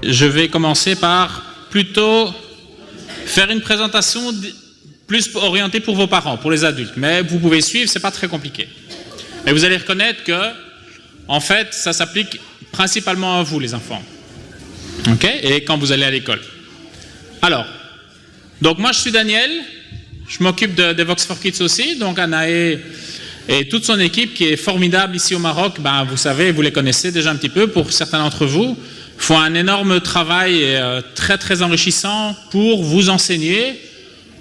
Je vais commencer par plutôt faire une présentation plus orientée pour vos parents, pour les adultes. Mais vous pouvez suivre, c'est pas très compliqué. Et vous allez reconnaître que, en fait, ça s'applique principalement à vous, les enfants. OK? Et quand vous allez à l'école. Alors, donc moi je suis Daniel, je m'occupe de Vox for Kids aussi, donc Anaé et toute son équipe qui est formidable ici au Maroc, ben, vous savez, vous les connaissez déjà un petit peu, pour certains d'entre vous, font un énorme travail très très enrichissant pour vous enseigner,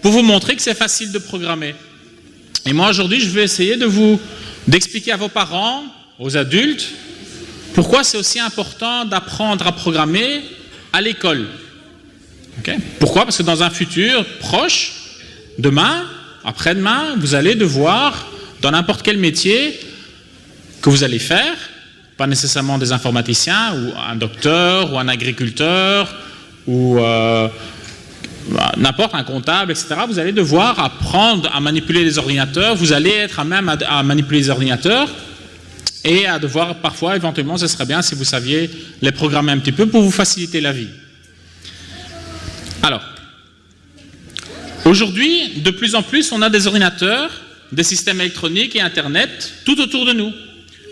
pour vous montrer que c'est facile de programmer. Et moi aujourd'hui je vais essayer d'expliquer à vos parents, aux adultes, pourquoi c'est aussi important d'apprendre à programmer à l'école. Okay? Pourquoi? Parce que dans un futur proche, demain, après-demain, vous allez devoir, dans n'importe quel métier que vous allez faire, pas nécessairement des informaticiens, ou un docteur, ou un agriculteur, ou n'importe, un comptable, etc. Vous allez devoir apprendre à manipuler les ordinateurs, vous allez être à même à manipuler les ordinateurs, et à devoir parfois, éventuellement, ce serait bien si vous saviez les programmer un petit peu pour vous faciliter la vie. Alors, aujourd'hui, de plus en plus, on a des ordinateurs, des systèmes électroniques et Internet tout autour de nous.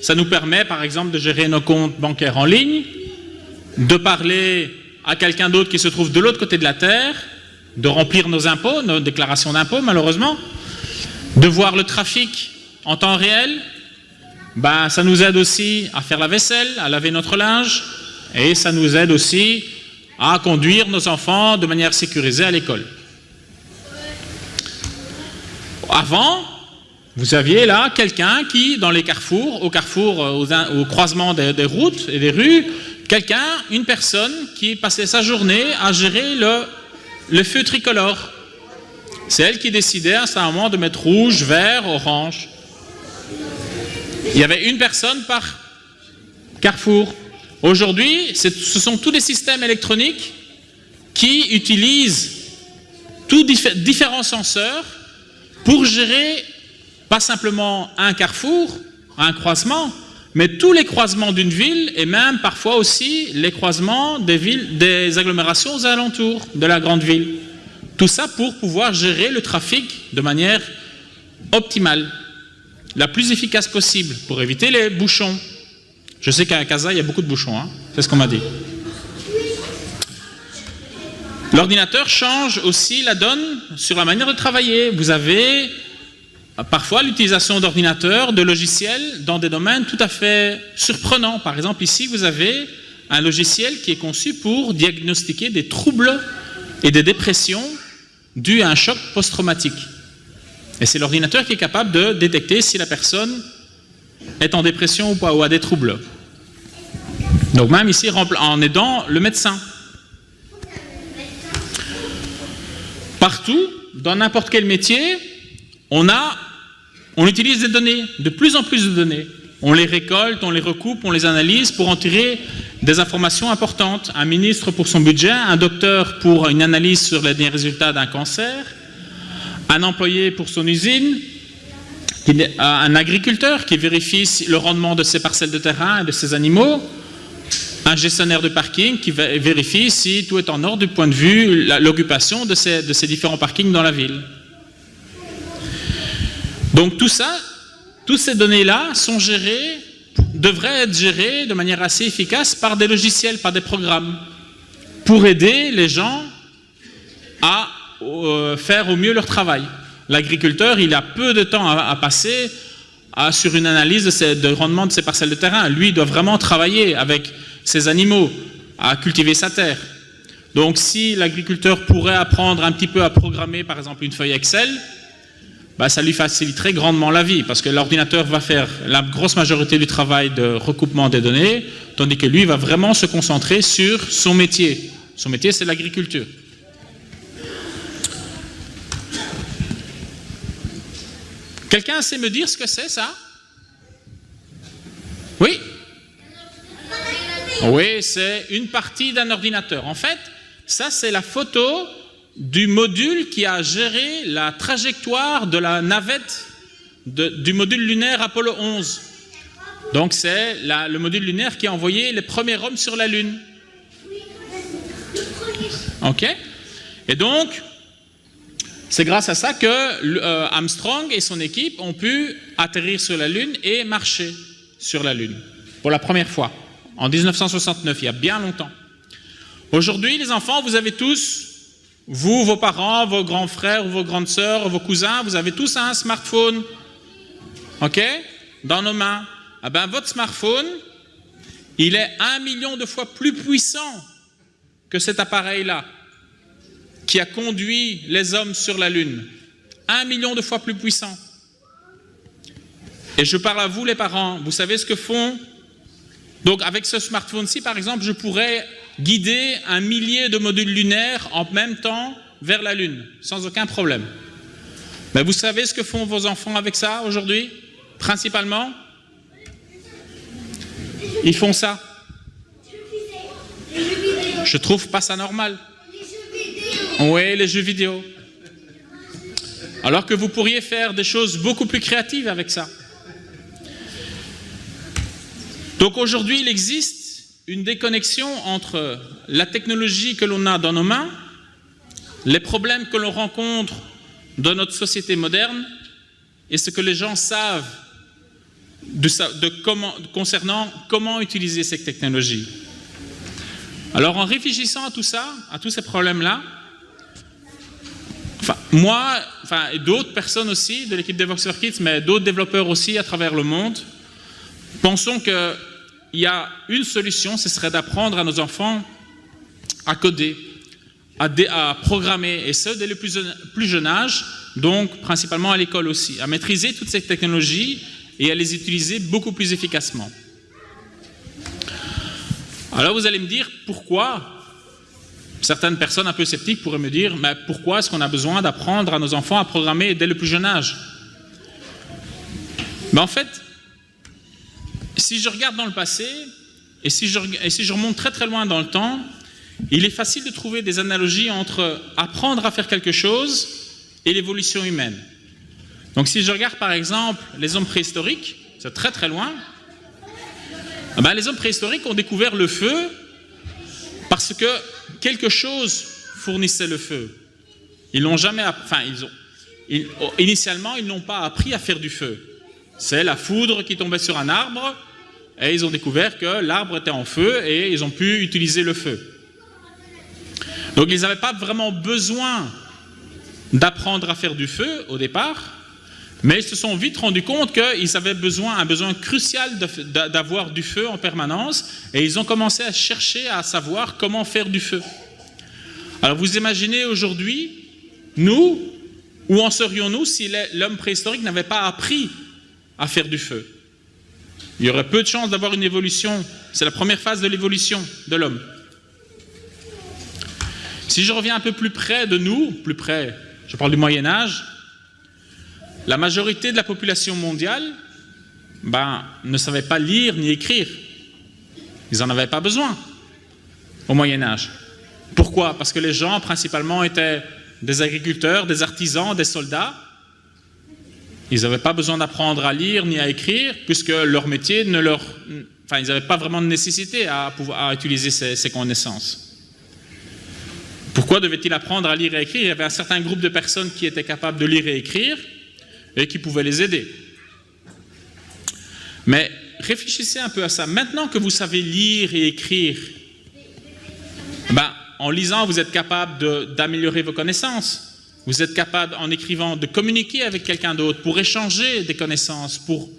Ça nous permet, par exemple, de gérer nos comptes bancaires en ligne, de parler à quelqu'un d'autre qui se trouve de l'autre côté de la Terre, de remplir nos impôts, nos déclarations d'impôts, malheureusement, de voir le trafic en temps réel. Ben, ça nous aide aussi à faire la vaisselle, à laver notre linge, et ça nous aide aussi à conduire nos enfants de manière sécurisée à l'école. Avant, vous aviez là quelqu'un qui, dans les carrefours, au croisement des routes et des rues, une personne qui passait sa journée à gérer le feu tricolore. C'est elle qui décidait à un moment de mettre rouge, vert, orange. Il y avait une personne par carrefour. Aujourd'hui, ce sont tous des systèmes électroniques qui utilisent différents senseurs pour gérer pas simplement un carrefour, un croisement, mais tous les croisements d'une ville et même parfois aussi les croisements des agglomérations aux alentours de la grande ville. Tout ça pour pouvoir gérer le trafic de manière optimale, la plus efficace possible, pour éviter les bouchons. Je sais qu'à Casa, il y a beaucoup de bouchons, hein, c'est ce qu'on m'a dit. L'ordinateur change aussi la donne sur la manière de travailler. Vous avez parfois l'utilisation d'ordinateurs, de logiciels dans des domaines tout à fait surprenants. Par exemple, ici, vous avez un logiciel qui est conçu pour diagnostiquer des troubles et des dépressions dues à un choc post-traumatique. Et c'est l'ordinateur qui est capable de détecter si la personne est en dépression ou pas, ou a des troubles. Donc même ici, en aidant le médecin. Partout, dans n'importe quel métier, on utilise des données, de plus en plus de données. On les récolte, on les recoupe, on les analyse pour en tirer des informations importantes. Un ministre pour son budget, un docteur pour une analyse sur les résultats d'un cancer, un employé pour son usine, un agriculteur qui vérifie le rendement de ses parcelles de terrain et de ses animaux, un gestionnaire de parking qui vérifie si tout est en ordre du point de vue l'occupation de ces différents parkings dans la ville. Donc tout ça, toutes ces données-là devraient être gérées de manière assez efficace par des logiciels, par des programmes, pour aider les gens à faire au mieux leur travail. L'agriculteur, il a peu de temps à passer sur une analyse de rendement de ses parcelles de terrain. Lui, il doit vraiment travailler avec ses animaux, à cultiver sa terre. Donc si l'agriculteur pourrait apprendre un petit peu à programmer, par exemple, une feuille Excel, bah, ça lui faciliterait grandement la vie, parce que l'ordinateur va faire la grosse majorité du travail de recoupement des données, tandis que lui va vraiment se concentrer sur son métier. Son métier, c'est l'agriculture. Quelqu'un sait me dire ce que c'est, ça? Oui? Oui, c'est une partie d'un ordinateur. En fait, ça, c'est la photo du module qui a géré la trajectoire de la navette du module lunaire Apollo 11. Donc, c'est le module lunaire qui a envoyé les premiers hommes sur la Lune. Ok? Et donc, c'est grâce à ça que Armstrong et son équipe ont pu atterrir sur la Lune et marcher sur la Lune pour la première fois, en 1969, il y a bien longtemps. Aujourd'hui, les enfants, vous avez tous, vous, vos parents, vos grands frères, vos grandes sœurs, vos cousins, vous avez tous un smartphone, ok, dans nos mains. Ah ben, votre smartphone, il est 1 million de fois plus puissant que cet appareil-là, qui a conduit les hommes sur la Lune. 1 million de fois plus puissant. Et je parle à vous, les parents, vous savez ce que font? Donc, avec ce smartphone-ci, par exemple, je pourrais guider 1 millier de modules lunaires en même temps vers la Lune, sans aucun problème. Mais vous savez ce que font vos enfants avec ça aujourd'hui? Principalement, ils font ça. Je trouve pas ça normal. Oui, les jeux vidéo. Alors que vous pourriez faire des choses beaucoup plus créatives avec ça. Donc aujourd'hui, il existe une déconnexion entre la technologie que l'on a dans nos mains, les problèmes que l'on rencontre dans notre société moderne et ce que les gens savent concernant comment utiliser ces technologies. Alors en réfléchissant à tout ça, à tous ces problèmes-là, moi, et d'autres personnes aussi de l'équipe DevOps for Kids, mais d'autres développeurs aussi à travers le monde, pensons qu'il y a une solution, ce serait d'apprendre à nos enfants à coder, à programmer, et ce dès le plus jeune âge, donc principalement à l'école aussi, à maîtriser toutes ces technologies et à les utiliser beaucoup plus efficacement. Alors vous allez me dire pourquoi. Certaines personnes un peu sceptiques pourraient me dire mais pourquoi est-ce qu'on a besoin d'apprendre à nos enfants à programmer dès le plus jeune âge? Mais en fait, si je regarde dans le passé et si je remonte très très loin dans le temps, il est facile de trouver des analogies entre apprendre à faire quelque chose et l'évolution humaine. Donc si je regarde par exemple les hommes préhistoriques, c'est très très loin, les hommes préhistoriques ont découvert le feu parce que quelque chose fournissait le feu. Ils n'ont jamais, initialement, ils n'ont pas appris à faire du feu. C'est la foudre qui tombait sur un arbre et ils ont découvert que l'arbre était en feu et ils ont pu utiliser le feu. Donc ils n'avaient pas vraiment besoin d'apprendre à faire du feu au départ, mais ils se sont vite rendus compte qu'ils avaient un besoin crucial d'avoir du feu en permanence et ils ont commencé à chercher à savoir comment faire du feu. Alors vous imaginez aujourd'hui, nous, où en serions-nous si l'homme préhistorique n'avait pas appris à faire du feu? Il y aurait peu de chances d'avoir une évolution. C'est la première phase de l'évolution de l'homme. Si je reviens un peu plus près de nous, plus près, je parle du Moyen-Âge, la majorité de la population mondiale ne savait pas lire ni écrire. Ils n'en avaient pas besoin au Moyen-Âge. Pourquoi? Parce que les gens principalement étaient des agriculteurs, des artisans, des soldats. Ils n'avaient pas besoin d'apprendre à lire ni à écrire puisque leur métier ils n'avaient pas vraiment de nécessité à utiliser ces connaissances. Pourquoi devaient-ils apprendre à lire et écrire? Il y avait un certain groupe de personnes qui étaient capables de lire et écrire et qui pouvaient les aider. Mais réfléchissez un peu à ça. Maintenant que vous savez lire et écrire, en lisant, vous êtes capable d'améliorer vos connaissances. Vous êtes capable, en écrivant, de communiquer avec quelqu'un d'autre pour échanger des connaissances, pour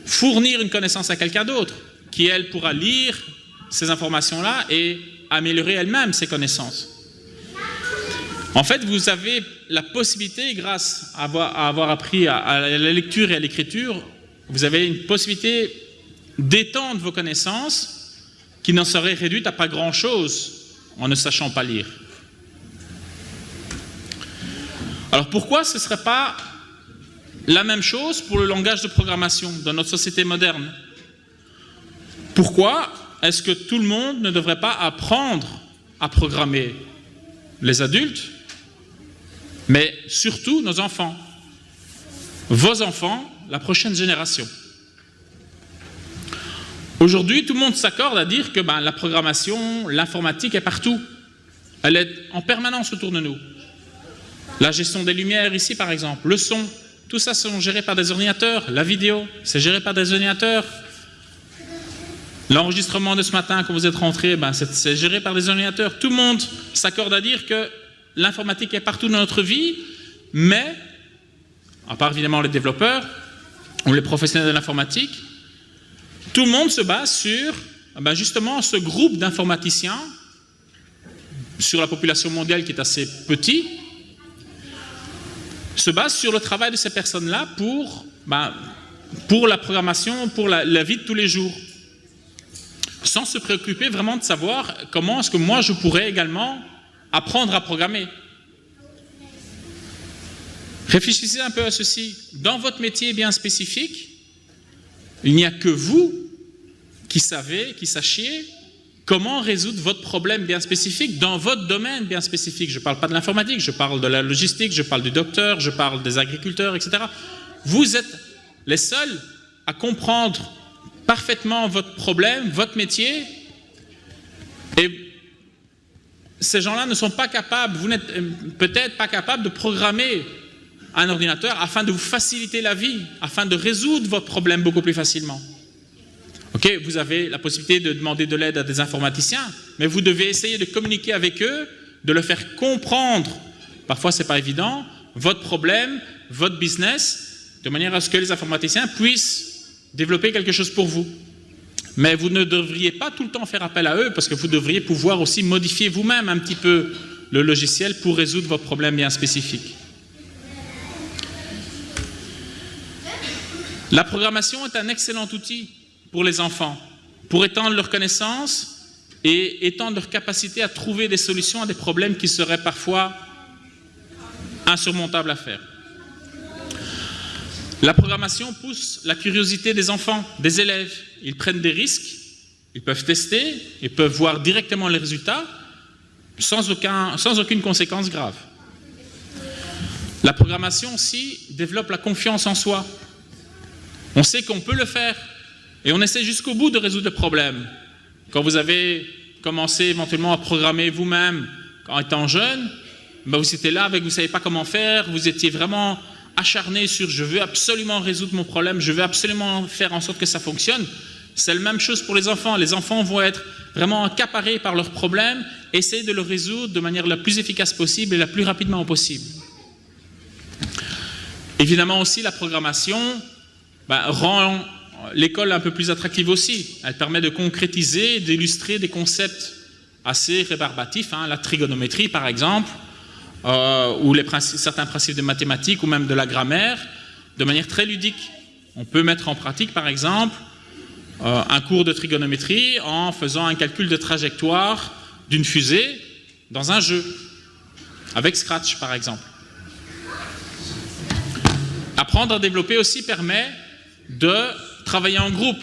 fournir une connaissance à quelqu'un d'autre, qui, elle, pourra lire ces informations-là et améliorer elle-même ses connaissances. En fait, vous avez la possibilité, grâce à avoir appris à la lecture et à l'écriture, vous avez une possibilité d'étendre vos connaissances qui n'en seraient réduites à pas grand-chose en ne sachant pas lire. Alors pourquoi ce ne serait pas la même chose pour le langage de programmation dans notre société moderne? Pourquoi est-ce que tout le monde ne devrait pas apprendre à programmer? Les adultes, mais surtout nos enfants. Vos enfants, la prochaine génération. Aujourd'hui, tout le monde s'accorde à dire que la programmation, l'informatique est partout. elle est en permanence autour de nous. La gestion des lumières ici, par exemple, le son, tout ça sont gérés par des ordinateurs. La vidéo, c'est géré par des ordinateurs. L'enregistrement de ce matin, quand vous êtes rentré, c'est géré par des ordinateurs. Tout le monde s'accorde à dire que l'informatique est partout dans notre vie, mais, à part évidemment les développeurs ou les professionnels de l'informatique, tout le monde se base sur justement ce groupe d'informaticiens, sur la population mondiale qui est assez petit, se base sur le travail de ces personnes-là pour la programmation, pour la vie de tous les jours, sans se préoccuper vraiment de savoir comment est-ce que moi je pourrais également apprendre à programmer. Réfléchissez un peu à ceci. Dans votre métier bien spécifique, il n'y a que vous qui sachiez comment résoudre votre problème bien spécifique dans votre domaine bien spécifique. Je ne parle pas de l'informatique, je parle de la logistique, je parle du docteur, je parle des agriculteurs, etc. Vous êtes les seuls à comprendre parfaitement votre problème, votre métier, et ces gens-là ne sont pas capables, vous n'êtes peut-être pas capable de programmer un ordinateur afin de vous faciliter la vie, afin de résoudre votre problème beaucoup plus facilement. Ok, vous avez la possibilité de demander de l'aide à des informaticiens, mais vous devez essayer de communiquer avec eux, de leur faire comprendre, parfois c'est pas évident, votre problème, votre business, de manière à ce que les informaticiens puissent développer quelque chose pour vous. Mais vous ne devriez pas tout le temps faire appel à eux, parce que vous devriez pouvoir aussi modifier vous-même un petit peu le logiciel pour résoudre vos problèmes bien spécifiques. La programmation est un excellent outil pour les enfants, pour étendre leurs connaissances et étendre leur capacité à trouver des solutions à des problèmes qui seraient parfois insurmontables à faire. La programmation pousse la curiosité des enfants, des élèves. Ils prennent des risques, ils peuvent tester, ils peuvent voir directement les résultats sans aucune conséquence grave. La programmation aussi développe la confiance en soi. On sait qu'on peut le faire et on essaie jusqu'au bout de résoudre le problème. Quand vous avez commencé éventuellement à programmer vous-même en étant jeune, vous étiez là, vous ne saviez pas comment faire, vous étiez vraiment acharné sur « je veux absolument résoudre mon problème, je veux absolument faire en sorte que ça fonctionne ». C'est la même chose pour les enfants. Les enfants vont être vraiment accaparés par leurs problèmes, essayer de le résoudre de manière la plus efficace possible et la plus rapidement possible. Évidemment aussi, la programmation rend l'école un peu plus attractive aussi. Elle permet de concrétiser, d'illustrer des concepts assez rébarbatifs, la trigonométrie par exemple, ou certains principes de mathématiques ou même de la grammaire, de manière très ludique. On peut mettre en pratique par exemple un cours de trigonométrie en faisant un calcul de trajectoire d'une fusée dans un jeu, avec Scratch par exemple. Apprendre à développer aussi permet de travailler en groupe,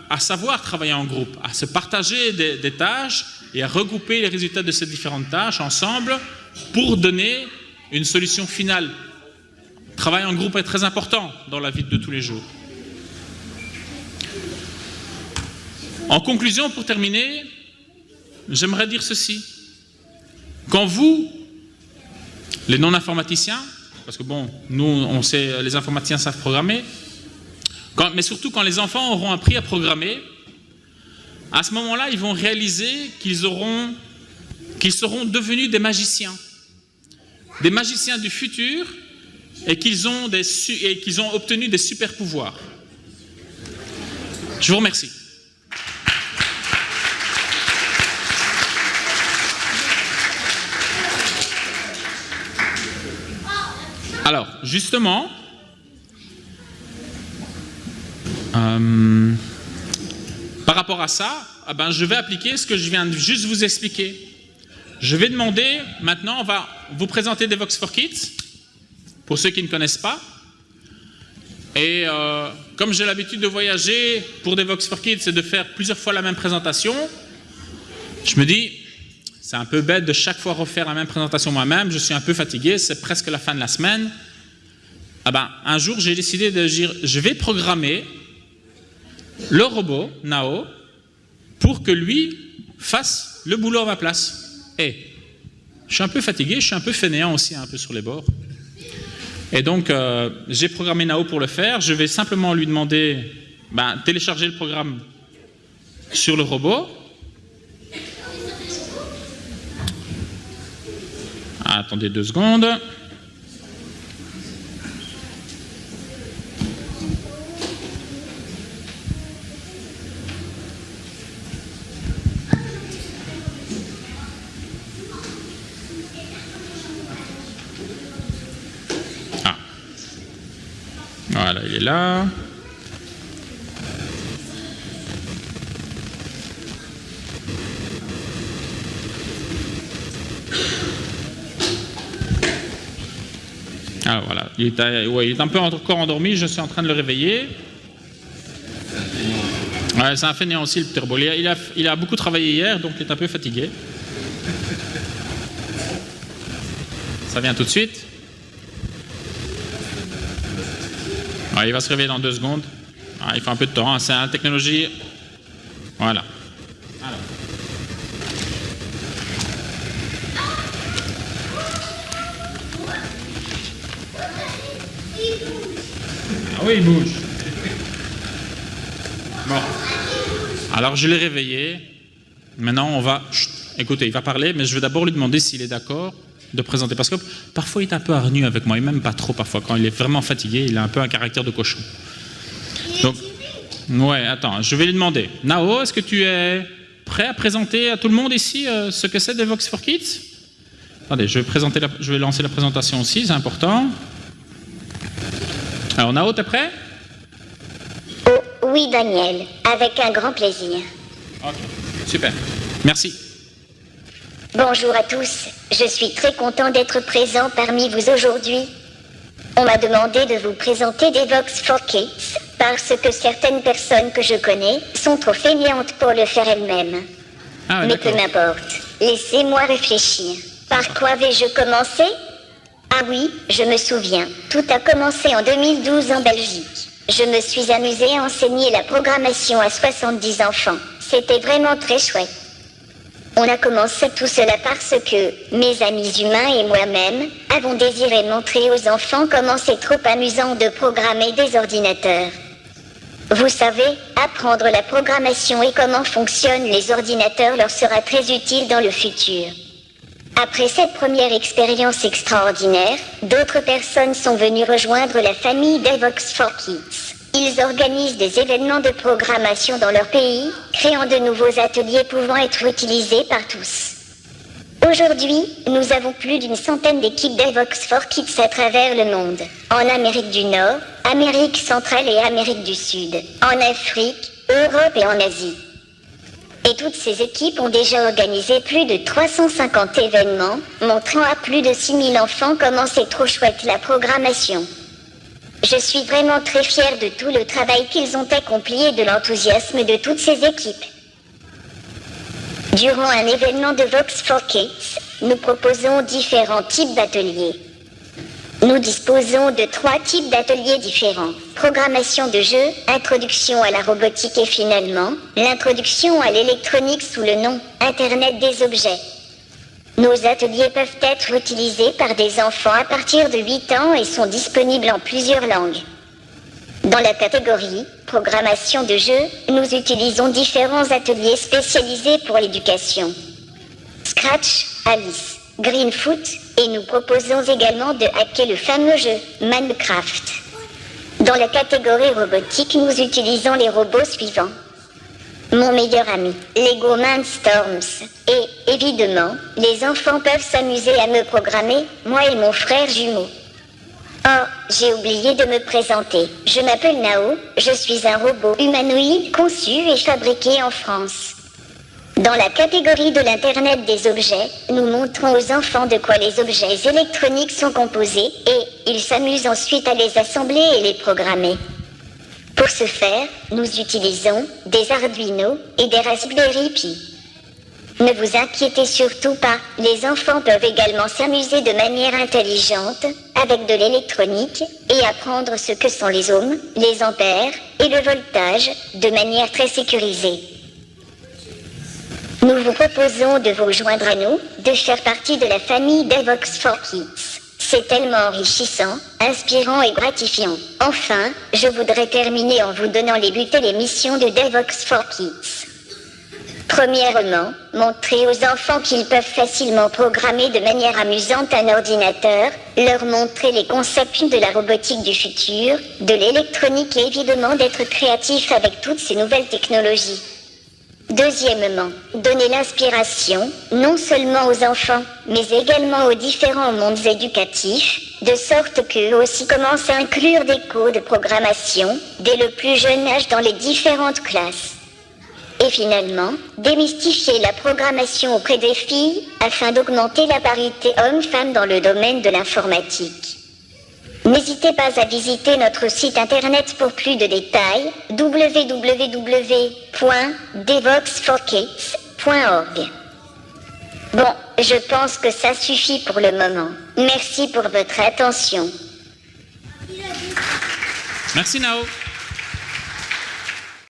à savoir travailler en groupe, à se partager des tâches et à regrouper les résultats de ces différentes tâches ensemble pour donner une solution finale. Le travail en groupe est très important dans la vie de tous les jours. En conclusion, pour terminer, j'aimerais dire ceci. Quand vous, les non-informaticiens, parce que nous, on sait, les informaticiens savent programmer, mais surtout quand les enfants auront appris à programmer, à ce moment-là, ils vont réaliser qu'ils seront devenus des magiciens du futur et qu'ils ont obtenu des super pouvoirs. Je vous remercie. Alors, justement, par rapport à ça, je vais appliquer ce que je viens de juste vous expliquer. Je vais demander, maintenant, on va vous présenter Devoxx for Kids, pour ceux qui ne connaissent pas. Et comme j'ai l'habitude de voyager pour Devoxx for Kids et de faire plusieurs fois la même présentation, je me dis, c'est un peu bête de chaque fois refaire la même présentation moi-même, je suis un peu fatigué, c'est presque la fin de la semaine. Un jour, j'ai décidé de dire, je vais programmer le robot, Nao, pour que lui fasse le boulot à ma place. Et je suis un peu fatigué, je suis un peu fainéant aussi, un peu sur les bords. Et donc, j'ai programmé Nao pour le faire. Je vais simplement lui demander télécharger le programme sur le robot. Attendez 2 secondes. Voilà, il est là. Alors voilà, il est un peu encore endormi, je suis en train de le réveiller. Ouais, c'est un fainéant aussi le turbo. Il a beaucoup travaillé hier, donc il est un peu fatigué. Ça vient tout de suite. Ouais, il va se réveiller dans 2 secondes. Il faut un peu de temps, hein. C'est une technologie. Voilà. Alors. Ah oui, il bouge. Bon. Alors je l'ai réveillé. Maintenant on va... Chut, écoutez, il va parler, mais je vais d'abord lui demander s'il est d'accord de présenter. Parce que parfois il est un peu hargneux avec moi, et même pas trop parfois. Quand il est vraiment fatigué, il a un peu un caractère de cochon. Donc, ouais, attends, je vais lui demander. Nao, est-ce que tu es prêt à présenter à tout le monde ici ce que c'est Devox for Kids? Attendez, je vais lancer la présentation aussi, c'est important. Alors Nao, t'es prêt? Oh, oui, Daniel, avec un grand plaisir. Ok, super. Merci. Bonjour à tous, je suis très content d'être présent parmi vous aujourd'hui. On m'a demandé de vous présenter Devox for Kids, parce que certaines personnes que je connais sont trop fainéantes pour le faire elles-mêmes. Ah, mais peu m'importe, laissez-moi réfléchir. Par quoi vais-je commencer? Ah oui, je me souviens, tout a commencé en 2012 en Belgique. Je me suis amusée à enseigner la programmation à 70 enfants. C'était vraiment très chouette. On a commencé tout cela parce que mes amis humains et moi-même avons désiré montrer aux enfants comment c'est trop amusant de programmer des ordinateurs. Vous savez, apprendre la programmation et comment fonctionnent les ordinateurs leur sera très utile dans le futur. Après cette première expérience extraordinaire, d'autres personnes sont venues rejoindre la famille Devox for Kids. Ils organisent des événements de programmation dans leur pays, créant de nouveaux ateliers pouvant être utilisés par tous. Aujourd'hui, nous avons plus d'une centaine d'équipes Devox for Kids à travers le monde. En Amérique du Nord, Amérique centrale et Amérique du Sud, en Afrique, Europe et en Asie. Et toutes ces équipes ont déjà organisé plus de 350 événements, montrant à plus de 6000 enfants comment c'est trop chouette la programmation. Je suis vraiment très fière de tout le travail qu'ils ont accompli et de l'enthousiasme de toutes ces équipes. Durant un événement de Vox for Kids, nous proposons différents types d'ateliers. Nous disposons de 3 types d'ateliers différents. Programmation de jeux, introduction à la robotique et finalement, l'introduction à l'électronique sous le nom Internet des objets. Nos ateliers peuvent être utilisés par des enfants à partir de 8 ans et sont disponibles en plusieurs langues. Dans la catégorie programmation de jeux, nous utilisons différents ateliers spécialisés pour l'éducation. Scratch, Alice, Greenfoot, et nous proposons également de hacker le fameux jeu Minecraft. Dans la catégorie robotique, nous utilisons les robots suivants. Mon meilleur ami, Lego Mindstorms. Et, évidemment, les enfants peuvent s'amuser à me programmer, moi et mon frère jumeau. Oh, j'ai oublié de me présenter. Je m'appelle Nao, je suis un robot humanoïde conçu et fabriqué en France. Dans la catégorie de l'Internet des objets, nous montrons aux enfants de quoi les objets électroniques sont composés et ils s'amusent ensuite à les assembler et les programmer. Pour ce faire, nous utilisons des Arduino et des Raspberry Pi. Ne vous inquiétez surtout pas, les enfants peuvent également s'amuser de manière intelligente avec de l'électronique et apprendre ce que sont les ohms, les ampères et le voltage de manière très sécurisée. Nous vous proposons de vous joindre à nous, de faire partie de la famille Devox for Kids. C'est tellement enrichissant, inspirant et gratifiant. Enfin, je voudrais terminer en vous donnant les buts et les missions de Devox for Kids. Premièrement, montrer aux enfants qu'ils peuvent facilement programmer de manière amusante un ordinateur, leur montrer les concepts de la robotique du futur, de l'électronique et évidemment d'être créatifs avec toutes ces nouvelles technologies. Deuxièmement, donner l'inspiration, non seulement aux enfants, mais également aux différents mondes éducatifs, de sorte qu'eux aussi commencent à inclure des cours de programmation, dès le plus jeune âge dans les différentes classes. Et finalement, démystifier la programmation auprès des filles, afin d'augmenter la parité homme-femme dans le domaine de l'informatique. N'hésitez pas à visiter notre site internet pour plus de détails, www.devoxforkids.org. Bon, je pense que ça suffit pour le moment. Merci pour votre attention. Merci Nao.